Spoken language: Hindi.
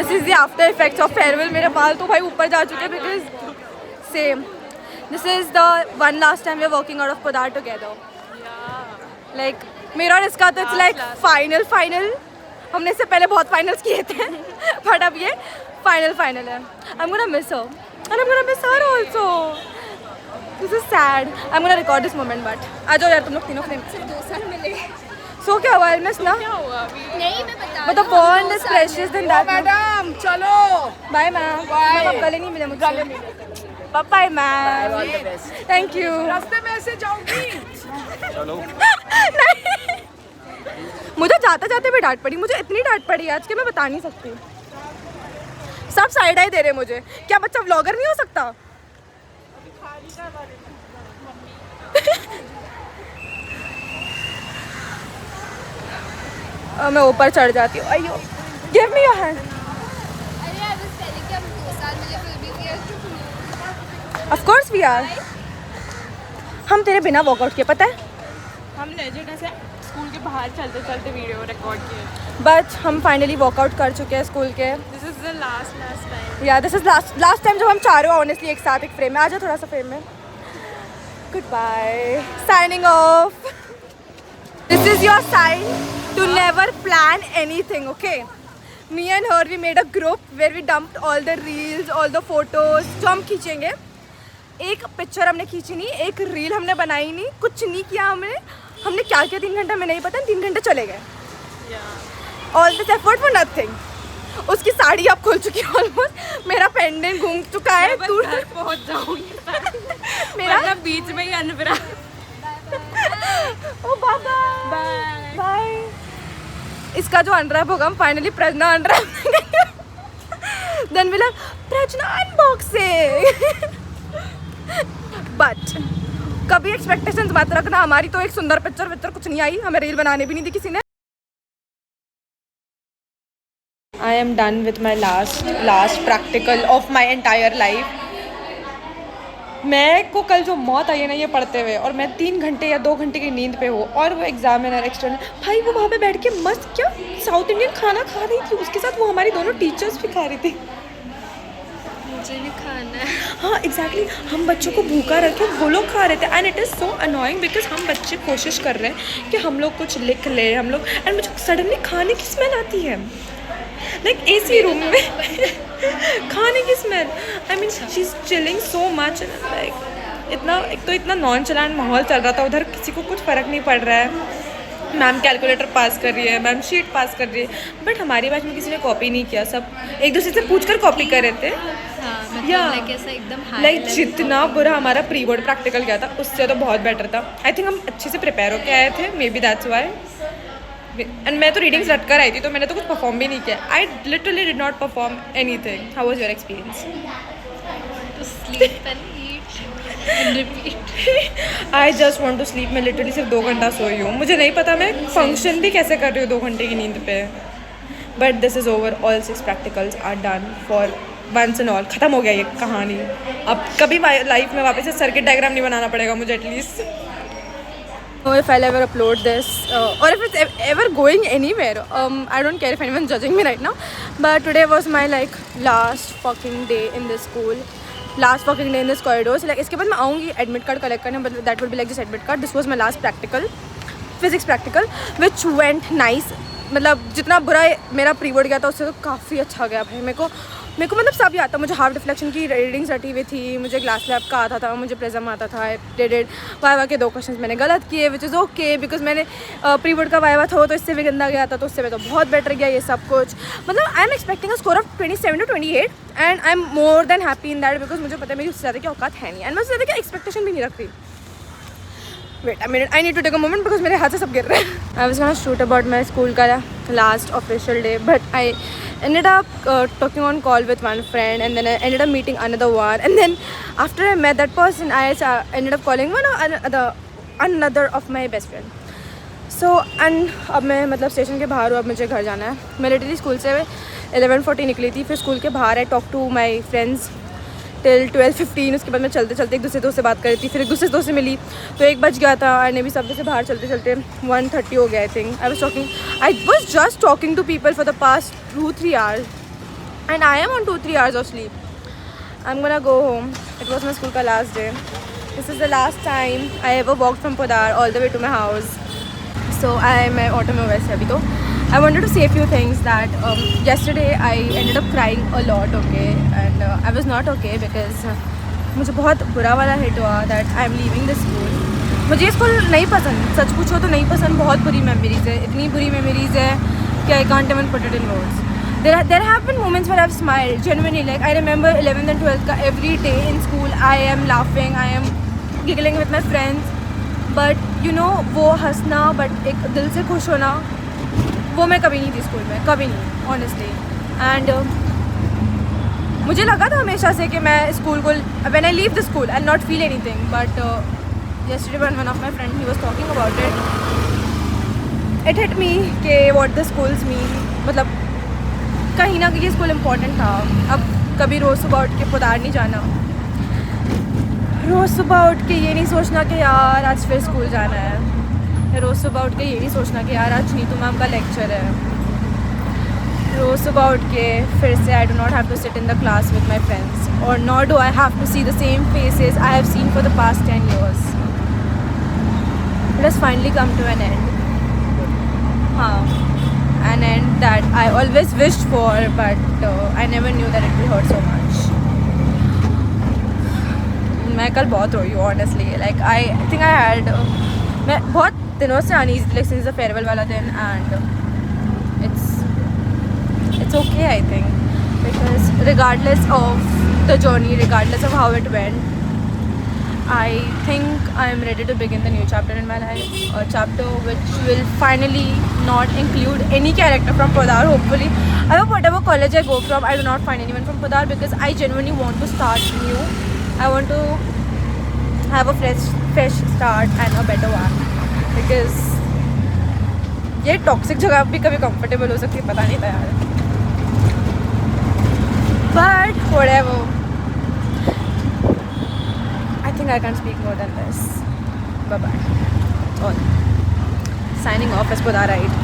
This is the after effects of farewell. मेरे बाल तो भाई ऊपर जा चुके हैं because same. This is the one last time we are working out of पदार टुगेदर. लाइक मेरा और इसका तो इट्स लाइक फाइनल. हमने इससे पहले बहुत फाइनल्स किए थे बट अब ये फाइनल है. I am gonna miss her and I'm gonna miss her also. This is sad. I'm gonna record this moment but आ जाओ यार तुम लोग तीनों फ्रेम. सिर्फ 2 साल मिले. So क्या हुआ मिस ना? क्या हुआ अभी? नहीं मैं बता. But the bond is precious than that. Madam चलो. Bye ma'am. मैम गले नहीं मिले मुझसे. Bye ma'am. Thank you. रास्ते में ऐसे जाऊंगी. चलो. नहीं. मुझे जाते भी डांट पड़ी. मुझे इतनी डांट पड़ी आज कि मैं बता नहीं सकती. सब साइड आई दे रहे मुझे. क्या बच्चा व्लॉगर नहीं हो सकता? मैं ऊपर चढ़ जाती हूँ. अयो गिव मी योर हैंड. अरे आई वाज टेलिंग कि हम 2 साल मिले फिर भी we are. Of course we are. हम तेरे बिना वर्कआउट किए पता है. हम लेजेंड ऐसे स्कूल के बाहर चलते चलते वीडियो रिकॉर्ड किए. बट हम फाइनली वर्कआउट कर चुके हैं स्कूल के. This is the last time. या दिस इज लास्ट टाइम जब हम चारों ऑनेस्टली एक साथ एक फ्रेम में. आ जाओ थोड़ा सा फ्रेम में. Good bye. Signing off. This is your sign to never plan anything. Okay me and her we made a group where we dumped all the reels all the photos जो हम खींचेंगे. एक पिक्चर हमने खींची नहीं, एक रील हमने बनाई नहीं, कुछ नहीं किया हमने क्या किया 3 घंटे में नहीं पता. 3 घंटे चले गए. All this effort for nothing. उसकी साड़ी अब खुल चुकी है ऑलमोस्ट. मेरा पेंडेंट घूम चुका है. मैं घर पहुंच जाऊंगी. मेरा बीच में ही अनवरा. ओ बाबा बाय. बाय. इसका जो अनरैप होगा हम finally Prajna unwrap. Then will have Prajna unboxing. But कभी एक्सपेक्टेशंस मत रखना. हमारी तो एक सुंदर पिक्चर कुछ नहीं आई. हमें रील बनाने भी नहीं दी किसी ने. I am done with my last practical of my entire life. मैं को कल जो मौत आई है ना ये पढ़ते हुए, और मैं 3 घंटे या 2 घंटे की नींद पे हूँ, और वो एग्जामिनर एक्सटर्नल भाई वो वहाँ पे बैठ के मस्त क्या साउथ इंडियन खाना खा रही थी. उसके साथ वो हमारी दोनों टीचर्स भी खा रही थी. मुझे भी खाना है. हाँ एग्जैक्टली. हम बच्चों को भूखा रखे वो लोग खा रहे थे. And it is so annoying because हम बच्चे कोशिश कर रहे हैं कि हम लोग कुछ लिख ले हम लोग, एंड मुझे सडनली खाने की स्मेल आती है. लाइक एसी रूम में खाने की smell. I mean she is chilling so much. Like इतना नॉन चलान माहौल चल रहा था उधर. किसी को कुछ फ़र्क नहीं पड़ रहा है. मैम कैलकुलेटर पास कर रही है, मैम शीट पास कर रही है, बट हमारी बैच में किसी ने कॉपी नहीं किया. सब एक दूसरे से पूछ कर कॉपी कर रहे थे. मतलब ऐसा एकदम हाई लाइक जितना बुरा हमारा प्री बोर्ड प्रैक्टिकल गया था उससे तो बहुत बेटर था. आई थिंक हम अच्छे से प्रिपेयर होके आए थे. May be that's why. And मैं तो रीडिंग्स रट कर आई थी तो मैंने तो कुछ परफॉर्म भी नहीं किया. I literally did not perform anything. How was your experience? Sleep and eat and repeat. I just want to sleep. मैं लिटरली सिर्फ 2 घंटा सोई हूँ. मुझे नहीं पता मैं फंक्शन भी कैसे कर रही हूँ 2 घंटे की नींद पे. But this is over. All 6 practicals are done for once and all. ख़त्म हो गया ये कहानी. अब कभी लाइफ में वापस से सर्किट डायग्राम नहीं बनाना पड़ेगा मुझे at least. If I'll ever upload this or if it's ever going anywhere, I don't care if anyone's judging me right now, but today was my like last fucking day in this school, last fucking day in this corridor. So like इसके बाद मैं आऊँगी admit card collect करने, but that would be like just admit card. This was my last practical, physics practical, which went nice. मतलब जितना बुरा मेरा प्री बोर्ड गया था उससे तो काफ़ी अच्छा गया भाई. मेरे को मतलब सब याद था. मुझे हाफ डिफ्लेक्शन की रीडिंग्स रटी हुई थी, मुझे ग्लास लैब का आता था, मुझे प्रिज्म आता था. डेडेड वाइवा के 2 क्वेश्चंस मैंने गलत किए विच इज़ ओके बिकॉज मैंने प्री बोर्ड का वाइवा था तो इससे भी गंदा गया था तो उससे में तो बहुत बेटर गया ये सब कुछ. मतलब I am expecting a score of 27 to 28 and I am more than happy in that because मुझे पता है मेरी उससे ज़्यादा की औकात है नहीं. एंड मैं उससे ज़्यादा की एक्सपेक्टेशन भी नहीं रख रही. Wait a minute, I need to take a moment because मेरे हाथ से सब गिर रहे हैं. I was gonna shoot about my school का last official day, but I ended up talking on call with one friend, and then I ended up meeting another one, and then after I met that person, I ended up calling another of my best friend. So and अब मैं मतलब स्टेशन के बाहर हूँ. अब मुझे घर जाना है. मैं लिटरली स्कूल से 11:40 निकली थी. फिर स्कूल के बाहर I talk to my friends till 12:15. उसके बाद मैं चलते चलते एक दूसरे दोस्त से बात कर रही थी. फिर एक दूसरे दोस्त से मिली तो 1 बज गया था. एंड भी सब से बाहर चलते चलते 1:30 हो गया. I was just talking to people for the past 2-3 hours. and I am on 2-3 hours of sleep. I'm gonna go home. It was my school ka last day. This is the last time I ever walked from Podar all the way to my house. So I'm auto mein वैसे अभी तो. I wanted to say a few things that yesterday I ended up crying a lot, okay, and I was not okay because मुझे बहुत बुरा वाला हिट हुआ that I'm leaving the school. मुझे ये स्कूल नहीं पसंद, सच पूछो तो नहीं पसंद. बहुत बुरी मेमोरीज है, इतनी बुरी मेमोरीज है कि I can't even put it in words. There have been moments where I've smiled genuinely. Like I remember 11th and 12th का every day in school I am laughing, I am giggling with my friends. But you know वो हंसना but एक दिल से खुश होना वो मैं कभी नहीं थी स्कूल में, कभी नहीं honestly. And मुझे लगा था हमेशा से कि मैं स्कूल को when I leave the school I'll not feel anything. But yesterday when one of my friend he was talking about it hit me कि what the schools mean. मतलब कहीं ना कहीं स्कूल इम्पोर्टेंट था. अब कभी रोज़ सुबह उठ के पुदार नहीं जाना, रोज़ सुबह उठ के ये नहीं सोचना कि यार आज फिर स्कूल जाना है, रोज़ सुबह उठ के ये नहीं सोचना कि यार आज नीतू मैम का लेक्चर है, रोज़ सुबह उठ के फिर से I do not have to sit in the class with my friends और not do I have to see the same faces I have seen for the past 10 years. It has finally come to an end. हाँ, an end that I always wished for, but I never knew that it would hurt so much. मैं कल बहुत रोई हूँ honestly. Like I think I had मैं बहुत दिनों से uneasy like since the farewell वाला दिन and it's okay I think because regardless of the journey, regardless of how it went, I think I am ready to begin the new chapter in my life, a chapter which will finally not include any character from Podar. Hopefully, I hope whatever college I go from, I do not find anyone from Podar because I genuinely want to start new. I want to have a fresh start and a better one because ये toxic जगह भी कभी comfortable हो सकती है, पता नहीं था यार. But whatever. I think I can't speak more than this. Bye bye. All. Signing off as Podar Ride.